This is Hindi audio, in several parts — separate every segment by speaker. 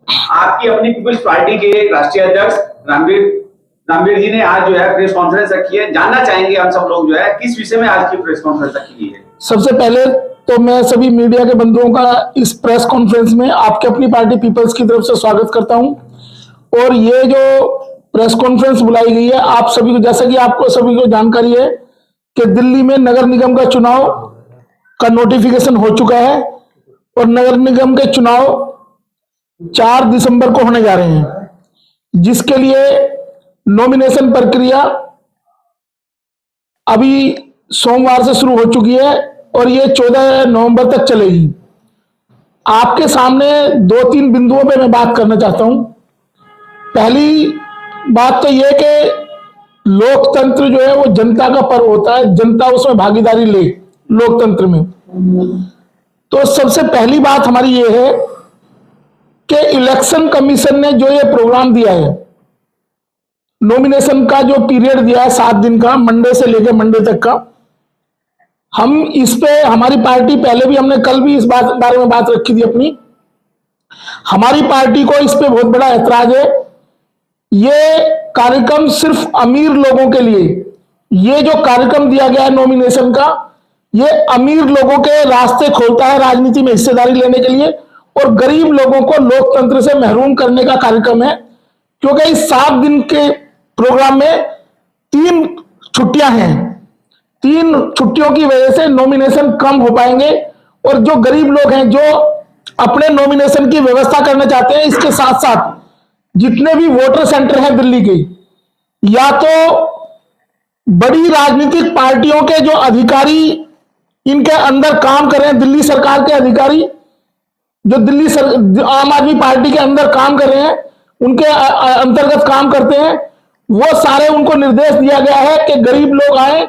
Speaker 1: आपकी अपनी पीपल्स पार्टी के राष्ट्रीय अध्यक्ष रामवीर जी ने आज जो है प्रेस कॉन्फ्रेंस रखी है। जानना चाहेंगे हम सब लोग जो है किस विषय में आज की प्रेस कॉन्फ्रेंस रखी गई है।
Speaker 2: सबसे पहले तो मैं सभी मीडिया के बंधुओं का इस प्रेस कॉन्फ्रेंस में आपके अपनी पार्टी पीपल्स की तरफ से स्वागत करता हूं। और ये जो प्रेस कॉन्फ्रेंस बुलाई गई है, आप सभी को, जैसा कि आपको सभी को जानकारी है कि दिल्ली में नगर निगम का चुनाव का नोटिफिकेशन हो चुका है और नगर निगम के चुनाव 4 दिसंबर को होने जा रहे हैं, जिसके लिए नॉमिनेशन प्रक्रिया अभी सोमवार से शुरू हो चुकी है और ये 14 नवंबर तक चलेगी। आपके सामने 2-3 बिंदुओं पे मैं बात करना चाहता हूं। पहली बात तो यह कि लोकतंत्र जो है वो जनता का पर्व होता है, जनता उसमें भागीदारी ले लोकतंत्र में। तो सबसे पहली बात हमारी ये है कि इलेक्शन कमीशन ने जो ये प्रोग्राम दिया है, नॉमिनेशन का जो पीरियड दिया है 7 दिन का, मंडे से लेकर मंडे तक का, हम इस पे हमारी पार्टी पहले भी, हमने कल भी इस बारे में बात रखी थी अपनी। हमारी पार्टी को इस पे बहुत बड़ा ऐतराज है। ये कार्यक्रम सिर्फ अमीर लोगों के लिए, ये जो कार्यक्रम दिया गया है नॉमिनेशन का, ये अमीर लोगों के रास्ते खोलता है राजनीति में हिस्सेदारी लेने के लिए और गरीब लोगों को लोकतंत्र से महरूम करने का कार्यक्रम है। क्योंकि इस 7 दिन के प्रोग्राम में 3 छुट्टियां हैं, 3 छुट्टियों की वजह से नॉमिनेशन कम हो पाएंगे और जो गरीब लोग हैं जो अपने नॉमिनेशन की व्यवस्था करना चाहते हैं, इसके साथ साथ जितने भी वोटर सेंटर हैं दिल्ली के, या तो बड़ी राजनीतिक पार्टियों के जो अधिकारी इनके अंदर काम कर रहे हैं, दिल्ली सरकार के अधिकारी जो आम आदमी पार्टी के अंदर काम कर रहे हैं, उनके अंतर्गत काम करते हैं, वो सारे उनको निर्देश दिया गया है कि गरीब लोग आए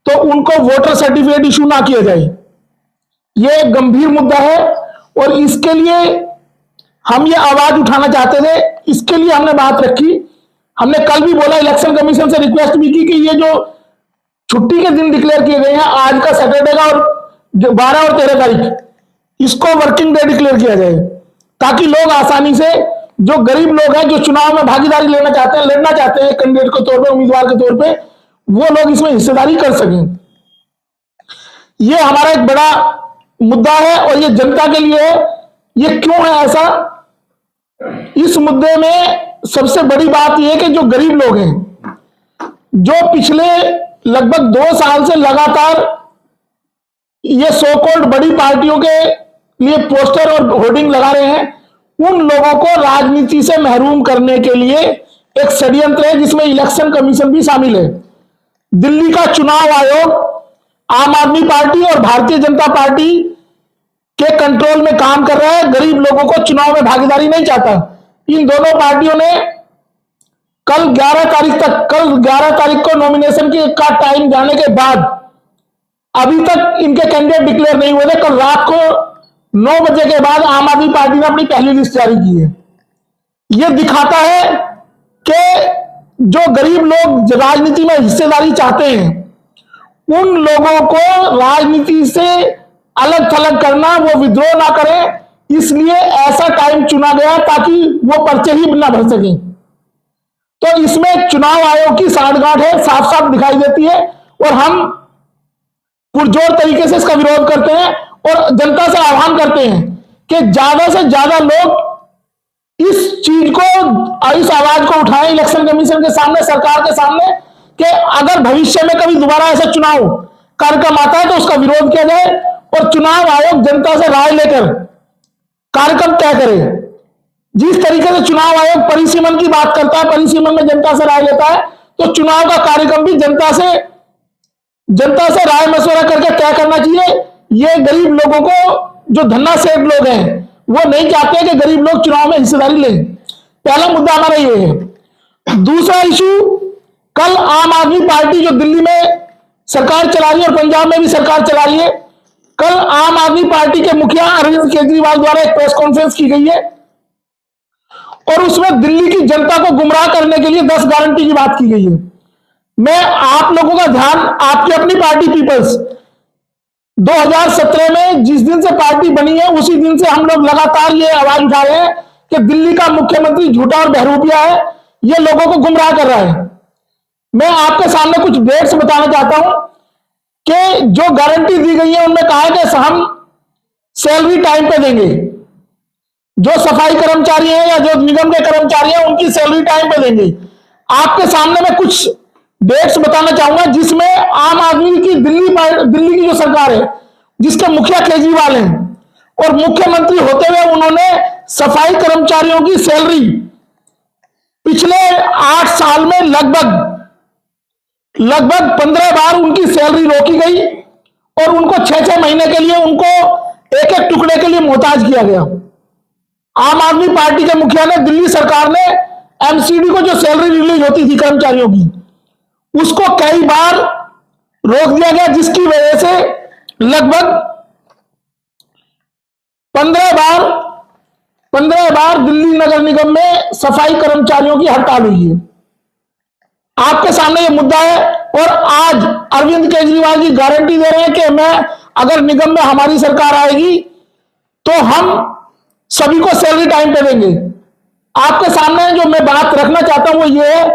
Speaker 2: तो उनको वोटर सर्टिफिकेट इशू ना किया जाए। ये एक गंभीर मुद्दा है और इसके लिए हम ये आवाज उठाना चाहते थे। इसके लिए हमने बात रखी। हमने कल भी बोला, इलेक्शन कमीशन से रिक्वेस्ट भी की कि ये जो छुट्टी के दिन डिक्लेयर किए गए हैं, आज का सैटरडे का और 12 और 13 तारीख, इसको वर्किंग डे डिक्लेयर किया जाए, ताकि लोग आसानी से, जो गरीब लोग हैं जो चुनाव में भागीदारी लेना चाहते हैं, लड़ना चाहते हैं कैंडिडेट के तौर पे, उम्मीदवार के तौर पे, वो लोग इसमें हिस्सेदारी कर सकें। ये हमारा एक बड़ा मुद्दा है और ये जनता के लिए है। ये क्यों है ऐसा? इस मुद्दे में सबसे बड़ी बात यह है कि जो गरीब लोग हैं, जो पिछले लगभग 2 साल से लगातार ये सो कॉल्ड बड़ी पार्टियों के लिए पोस्टर और होर्डिंग लगा रहे हैं, उन लोगों को राजनीति से महरूम करने के लिए एक षड्यंत्र है जिसमें इलेक्शन कमीशन भी शामिल है। दिल्ली का चुनाव आयोग आम आदमी पार्टी और भारतीय जनता पार्टी के कंट्रोल में काम कर रहा है, गरीब लोगों को चुनाव में भागीदारी नहीं चाहता। इन दोनों पार्टियों ने कल 11 तारीख को नॉमिनेशन का टाइम जाने के बाद अभी तक इनके कैंडिडेट डिक्लेयर नहीं हुए थे। कल रात को 9 बजे के बाद आम आदमी पार्टी ने अपनी पहली लिस्ट जारी की है। यह दिखाता है कि जो गरीब लोग राजनीति में हिस्सेदारी चाहते हैं, उन लोगों को राजनीति से अलग थलग करना, वो विद्रोह ना करें, इसलिए ऐसा टाइम चुना गया ताकि वो पर्चे ही ना भर सकें। तो इसमें चुनाव आयोग की साठगांठ है, साफ साफ दिखाई देती है और हम पुरजोर तरीके से इसका विरोध करते हैं और जनता से आह्वान करते हैं कि ज्यादा से ज्यादा लोग इस चीज को, इस आवाज को उठाएं इलेक्शन कमीशन के सामने, सरकार के सामने, कि अगर भविष्य में कभी दोबारा ऐसा चुनाव कार्यक्रम आता है तो उसका विरोध किया जाए और चुनाव आयोग जनता से राय लेकर कार्यक्रम तय करे। जिस तरीके से चुनाव आयोग परिसीमन की बात करता है, परिसीमन में जनता से राय लेता है, तो चुनाव का कार्यक्रम भी जनता से राय मशवरा करके तय करना चाहिए। ये गरीब लोगों को, जो धन्ना सेठ लोग हैं, वो नहीं चाहते कि गरीब लोग चुनाव में हिस्सेदारी लें। पहला मुद्दा हमारा ये है। दूसरा इशू, कल आम आदमी पार्टी जो दिल्ली में सरकार चला रही है और पंजाब में भी सरकार चला रही है, कल आम आदमी पार्टी के मुखिया अरविंद केजरीवाल द्वारा एक प्रेस कॉन्फ्रेंस की गई है और उसमें दिल्ली की जनता को गुमराह करने के लिए 10 गारंटी की बात की गई है। मैं आप लोगों का ध्यान, आपकी अपनी पार्टी पीपल्स 2017 में जिस दिन से पार्टी बनी है, उसी दिन से हम लोग लगातार ये आवाज उठा रहे हैं कि दिल्ली का मुख्यमंत्री झूठा और बहरूपिया है, ये लोगों को गुमराह कर रहा है। मैं आपके सामने कुछ डेट्स बताना चाहता हूं कि जो गारंटी दी गई है उनमें कहा है कि हम सैलरी टाइम पे देंगे, जो सफाई कर्मचारी हैं या जो निगम के कर्मचारी हैं उनकी सैलरी टाइम पे देंगे। आपके सामने मैं कुछ डेट्स बताना चाहूंगा जिसमें आम आदमी की दिल्ली की जो सरकार है, जिसके मुखिया केजरीवाल हैं, और मुख्यमंत्री होते हुए उन्होंने सफाई कर्मचारियों की सैलरी पिछले 8 साल में लगभग 15 बार उनकी सैलरी रोकी गई और उनको 6-6 महीने के लिए उनको एक एक टुकड़े के लिए मोहताज किया गया। आम आदमी पार्टी के मुखिया ने, दिल्ली सरकार ने एमसीडी को जो सैलरी रिलीज होती थी कर्मचारियों की, उसको कई बार रोक दिया गया, जिसकी वजह से लगभग 15 बार दिल्ली नगर निगम में सफाई कर्मचारियों की हड़ताल हुई है। आपके सामने ये मुद्दा है और आज अरविंद केजरीवाल जी गारंटी दे रहे हैं कि मैं अगर निगम में हमारी सरकार आएगी तो हम सभी को सैलरी टाइम पे देंगे। आपके सामने जो मैं बात रखना चाहता हूं वो ये है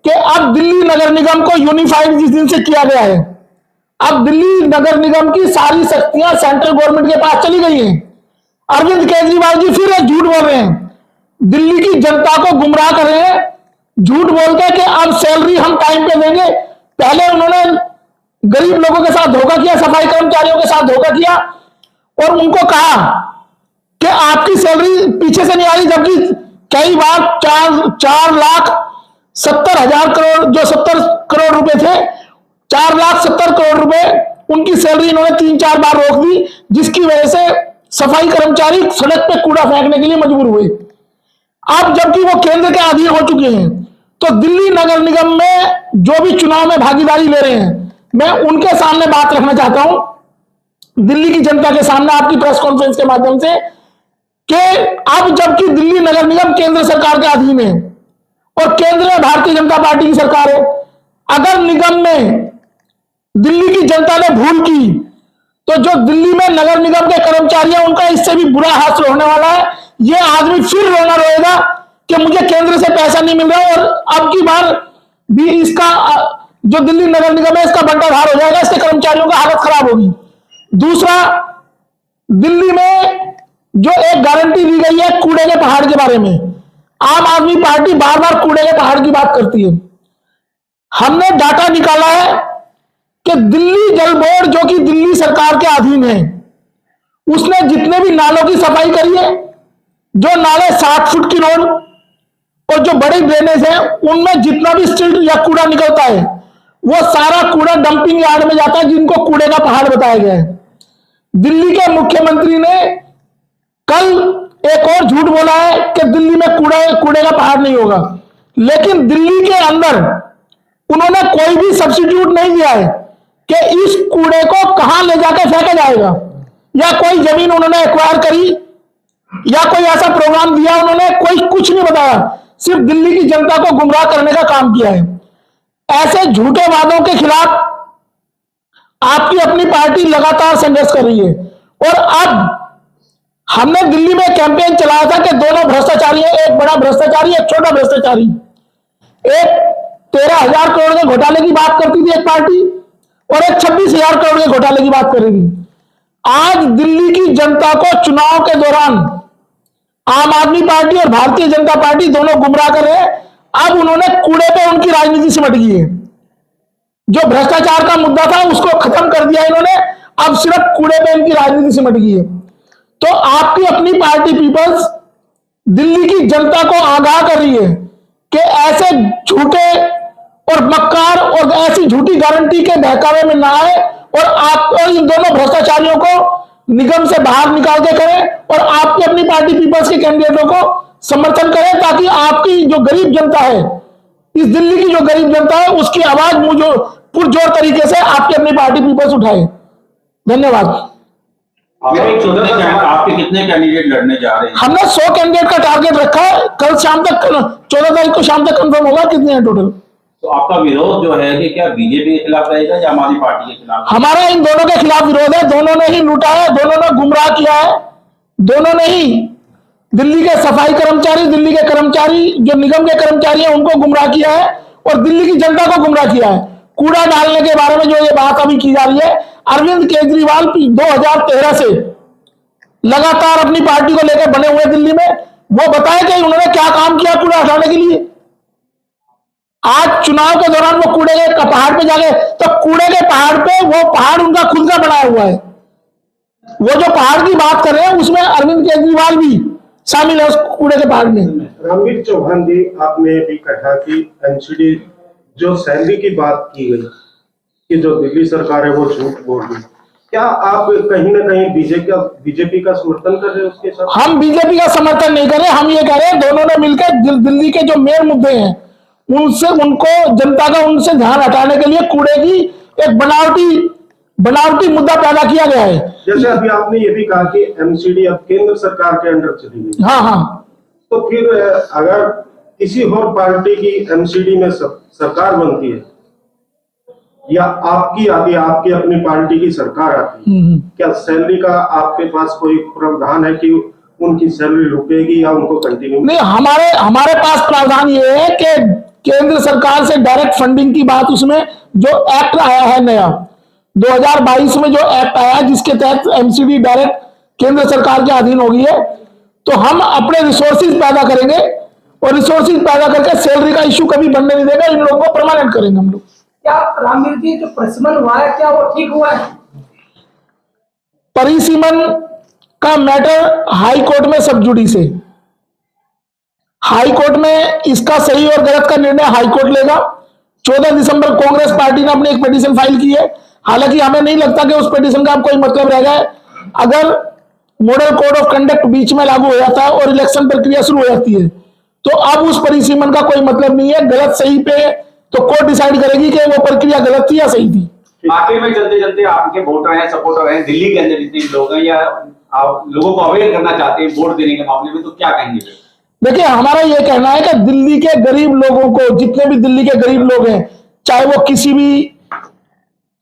Speaker 2: कि अब दिल्ली नगर निगम को यूनिफाइड जिस दिन से किया गया है, अब दिल्ली नगर निगम की सारी शक्तियां सेंट्रल गवर्नमेंट के पास चली गई हैं। अरविंद केजरीवाल जी फिर एक झूठ बोल रहे हैं, दिल्ली की जनता को गुमराह कर रहे हैं, झूठ बोलते हैं कि अब सैलरी हम टाइम पे देंगे। पहले उन्होंने गरीब लोगों के साथ धोखा किया, सफाई कर्मचारियों के साथ धोखा किया और उनको कहा कि आपकी सैलरी पीछे से नहीं आ रही, जबकि कई बार 4,70,000 करोड़, जो 70 करोड़ रुपए थे, 4,70,000 करोड़ रुपए उनकी सैलरी इन्होंने 3-4 बार रोक दी, जिसकी वजह से सफाई कर्मचारी सड़क पे कूड़ा फेंकने के लिए मजबूर हुए। अब जबकि वो केंद्र के अधीन हो चुके हैं, तो दिल्ली नगर निगम में जो भी चुनाव में भागीदारी ले रहे हैं, मैं उनके सामने बात रखना चाहता हूं, दिल्ली की जनता के सामने आपकी प्रेस कॉन्फ्रेंस के माध्यम से, कि अब जबकि दिल्ली नगर निगम केंद्र सरकार के अधीन है और केंद्र में भारतीय जनता पार्टी की सरकार है, अगर निगम में दिल्ली की जनता ने भूल की तो जो दिल्ली में नगर निगम के कर्मचारी हैं उनका इससे भी बुरा हासिल होने वाला है। ये आदमी फिर रोना रोएगा कि मुझे केंद्र से पैसा नहीं मिल रहा और अब की बार भी इसका जो दिल्ली नगर निगम है इसका बंटाधार हो जाएगा, इसके कर्मचारियों का हालत खराब होगी। दूसरा, दिल्ली में जो एक गारंटी दी गई है कूड़े के पहाड़ के बारे में, आम आदमी पार्टी बार बार कूड़े के पहाड़ की बात करती है। हमने डाटा निकाला है कि दिल्ली जल बोर्ड, जो कि दिल्ली सरकार के अधीन है, उसने जितने भी नालों की सफाई करी है, जो नाले 60 फुट की रोड और जो बड़ी ड्रेनेज है उनमें जितना भी स्टिल्ट या कूड़ा निकलता है वो सारा कूड़ा डंपिंग यार्ड में जाता है, जिनको कूड़े का पहाड़ बताया गया है। दिल्ली के मुख्यमंत्री ने कल एक और झूठ बोला है कि दिल्ली में कूड़े का पहाड़ नहीं होगा, लेकिन दिल्ली के अंदर उन्होंने कोई भी सब्स्टिट्यूट नहीं दिया है कि इस कूड़े को कहां ले जाकर फेंका जाएगा, या कोई जमीन उन्होंने एक्वायर करी या कोई ऐसा प्रोग्राम दिया, उन्होंने कोई कुछ नहीं बताया, सिर्फ दिल्ली की जनता को गुमराह करने का काम किया है। ऐसे झूठे वादों के खिलाफ आपकी अपनी पार्टी लगातार संघर्ष कर रही है और अब हमने दिल्ली में कैंपेन चलाया था कि दोनों भ्रष्टाचारी हैं, एक बड़ा भ्रष्टाचारी, एक छोटा भ्रष्टाचारी। एक 13,000 करोड़ के घोटाले की बात करती थी एक पार्टी और एक 26,000 करोड़ के घोटाले की बात कर रही थी। आज दिल्ली की जनता को चुनाव के दौरान आम आदमी पार्टी और भारतीय जनता पार्टी दोनों गुमराह कर रहे हैं। अब उन्होंने कूड़े पे उनकी राजनीति सिमट गई है। जो भ्रष्टाचार का मुद्दा था उसको खत्म कर दिया इन्होंने, अब सिर्फ कूड़े पे इनकी राजनीति सिमट गई है। तो आपकी अपनी पार्टी पीपल्स दिल्ली की जनता को आगाह कर रही है कि ऐसे झूठे और मक्कार और ऐसी झूठी गारंटी के बहकावे में ना आए और आप इन दोनों भ्रष्टाचारियों को निगम से बाहर निकाल के करें और आपकी अपनी पार्टी पीपल्स के कैंडिडेटों को समर्थन करें, ताकि आपकी जो गरीब जनता है, इस दिल्ली की जो गरीब जनता है, उसकी आवाज मुझे पुरजोर तरीके से आपकी अपनी पार्टी पीपल्स उठाए। धन्यवाद।
Speaker 3: आपके कितने कैंडिडेट लड़ने जा रहे हैं?
Speaker 2: हमने 100 कैंडिडेट का टारगेट रखा है। कल शाम तक 14 तारीख को शाम तक कंफर्म होगा कितने हैं टोटल।
Speaker 3: तो आपका विरोध जो है कि क्या बीजेपी के खिलाफ रहेगा या आम आदमी पार्टी के खिलाफ?
Speaker 2: हमारा इन दोनों के खिलाफ विरोध है। दोनों ने ही लूटा है, दोनों ने गुमराह किया है, दोनों ने ही दिल्ली के सफाई कर्मचारी, दिल्ली के कर्मचारी, जो निगम के कर्मचारी हैं, उनको गुमराह किया है और दिल्ली की जनता को गुमराह किया है। कूड़ा डालने के बारे में जो ये बात अभी की जा रही है, अरविंद केजरीवाल 2013 से लगातार अपनी पार्टी को लेकर बने हुए दिल्ली में, वो बताए कि उन्होंने क्या काम किया कूड़ा हटाने के लिए। आज चुनाव के दौरान वो कूड़े के पहाड़ पे जाके, तो कूड़े के पहाड़ पे, वो पहाड़ उनका खुद का बनाया हुआ है। वो जो पहाड़ की बात कर रहे हैं उसमें अरविंद केजरीवाल भी शामिल है उस कूड़े के पहाड़ में।
Speaker 4: रामवीर चौहान जी, आपने भी कहा कि एनसीडी जो सैलरी की बात की गई कि जो दिल्ली सरकार है वो झूठ बोल रही, क्या आप कहीं ना कहीं बीजेपी का समर्थन कर रहे हैं उसके साथ? हम
Speaker 2: बीजेपी का समर्थन नहीं कर रहे, हम ये कह रहे हैं दोनों ने मिलकर दिल्ली के जो मेन मुद्दे हैं उनसे, उनको जनता का उनसे ध्यान हटाने के लिए कूड़े की एक बनावटी मुद्दा पैदा किया गया है।
Speaker 4: जैसे अभी आपने ये भी कहा कि एमसीडी अब केंद्र सरकार के अंडर चली गई।
Speaker 2: हाँ,
Speaker 4: तो फिर अगर किसी और पार्टी की एमसीडी में सरकार बनती है या आपकी आती है, आपकी अपनी पार्टी की सरकार आती है, क्या सैलरी का आपके पास कोई प्रावधान है कि उनकी सैलरी रुकेगी या उनको कंटिन्यू?
Speaker 2: नहीं, हमारे पास प्रावधान ये है कि केंद्र सरकार से डायरेक्ट फंडिंग की बात, उसमें जो एक्ट आया है नया 2022 में जो एक्ट आया जिसके तहत एमसीडी डायरेक्ट केंद्र सरकार के अधीन होगी है, तो हम अपने रिसोर्सेज पैदा करेंगे और रिसोर्सेज पैदा करके सैलरी का इश्यू कभी बनने नहीं देगा। इन लोगों को परमानेंट करेंगे हम लोग।
Speaker 5: क्या रामवीर जी जो परिसीमन हुआ है क्या वो ठीक हुआ है?
Speaker 2: परिसीमन का मैटर हाई कोर्ट में सब जुडिस है। हाई कोर्ट में इसका सही और गलत का निर्णय हाई कोर्ट लेगा। 14 दिसंबर कांग्रेस पार्टी ने अपनी एक पिटीशन फाइल की है। हालांकि हमें नहीं लगता कि उस पिटीशन का कोई मतलब रह गया है। अगर मॉडल कोड ऑफ कंडक्ट बीच में लागू हो जाता है और इलेक्शन प्रक्रिया शुरू हो जाती है तो अब उस परिसीमन का कोई मतलब नहीं है। गलत सही पे तो कोर्ट डिसाइड करेगी कि वो प्रक्रिया गलत थी या सही थी।
Speaker 1: आखिर में चलते चलते आपके वोटर हैं, सपोर्टर हैं दिल्ली के अंदर जितने लोग हैं, या आप लोगों को अवेयर करना चाहते हैं वोट देने के मामले में, तो क्या कहेंगे?
Speaker 2: देखिए, हमारा यह कहना है कि दिल्ली के गरीब लोगों को, जितने भी दिल्ली के गरीब लोग हैं, चाहे वो किसी भी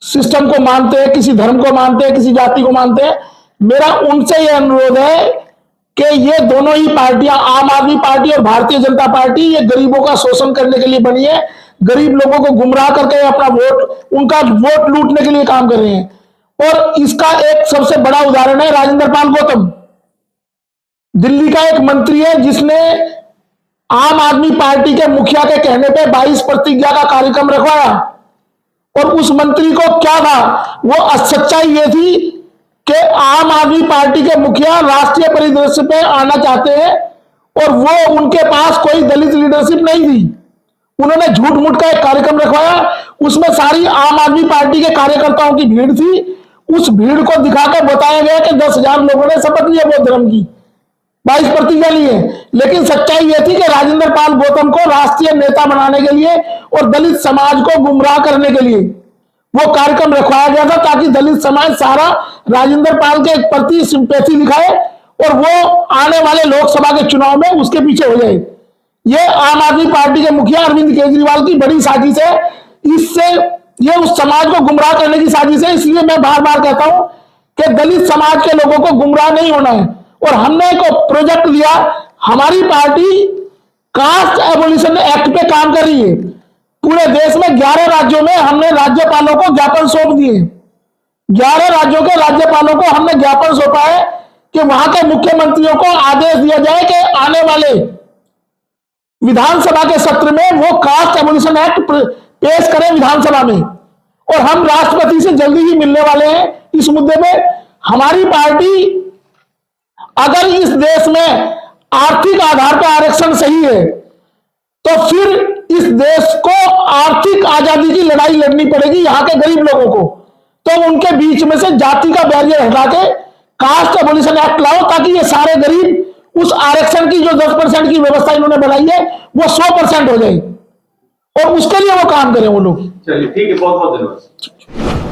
Speaker 2: सिस्टम को मानते हैं, किसी धर्म को मानते हैं, किसी जाति को मानते हैं, मेरा उनसे यह अनुरोध है कि ये दोनों ही पार्टियां, आम आदमी पार्टी और भारतीय जनता पार्टी, ये गरीबों का शोषण करने के लिए बनी है। गरीब लोगों को गुमराह करके अपना उनका वोट लूटने के लिए काम कर रहे हैं। और इसका एक सबसे बड़ा उदाहरण है राजेंद्र पाल गौतम, दिल्ली का एक मंत्री है जिसने आम आदमी पार्टी के मुखिया के कहने पे 22 प्रतिज्ञा का कार्यक्रम रखवाया। और उस मंत्री को क्या था, वो सच्चाई ये थी कि आम आदमी पार्टी के मुखिया राष्ट्रीय परिदृश्य पे आना चाहते हैं और वो उनके पास कोई दलित लीडरशिप नहीं थी। उन्होंने झूठ मूठ का एक कार्यक्रम रखवाया, उसमें सारी आम आदमी पार्टी के कार्यकर्ताओं की भीड़ थी। उस भीड़ को दिखाकर बताया गया कि 10,000 लोगों ने शपथ लिया बौद्ध धर्म की, 22 प्रतिज्ञा ली है। लेकिन सच्चाई यह थी कि राजेंद्र पाल गौतम को राष्ट्रीय नेता बनाने के लिए और दलित समाज को गुमराह करने के लिए वो कार्यक्रम रखवाया गया था, ताकि दलित समाज सारा राजेंद्र पाल के प्रति सिंपैथी दिखाए और वो आने वाले लोकसभा के चुनाव में उसके पीछे हो जाए। ये आम आदमी पार्टी के मुखिया अरविंद केजरीवाल की बड़ी साजिश है। इससे ये उस समाज को गुमराह करने की साजिश है। इसलिए मैं बार बार कहता हूं कि दलित समाज के लोगों को गुमराह नहीं होना है। और हमने एक प्रोजेक्ट लिया, हमारी पार्टी कास्ट एबोलिशन एक्ट पे काम कर रही है। पूरे देश में 11 राज्यों में हमने राज्यपालों को ज्ञापन सौंप दिए। 11 राज्यों के राज्यपालों को हमने ज्ञापन सौंपा है कि वहां के मुख्यमंत्रियों को आदेश दिया जाए कि आने वाले विधानसभा के सत्र में वो कास्ट एबोलिशन एक्ट पेश करें विधानसभा में। और हम राष्ट्रपति से जल्दी ही मिलने वाले हैं इस मुद्दे में। हमारी पार्टी, अगर इस देश में आर्थिक आधार पर आरक्षण सही है तो फिर इस देश को आर्थिक आजादी की लड़ाई लड़नी पड़ेगी यहां के गरीब लोगों को। तो उनके बीच में से जाति का बैरियर हटा के कास्ट एबोलिशन एक्ट लाओ, ताकि ये सारे गरीब उस आरक्षण की जो 10% की व्यवस्था इन्होंने बनाई है वो 100% हो जाए और उसके लिए वो काम करें वो लोग।
Speaker 1: चलिए ठीक है, बहुत बहुत धन्यवाद।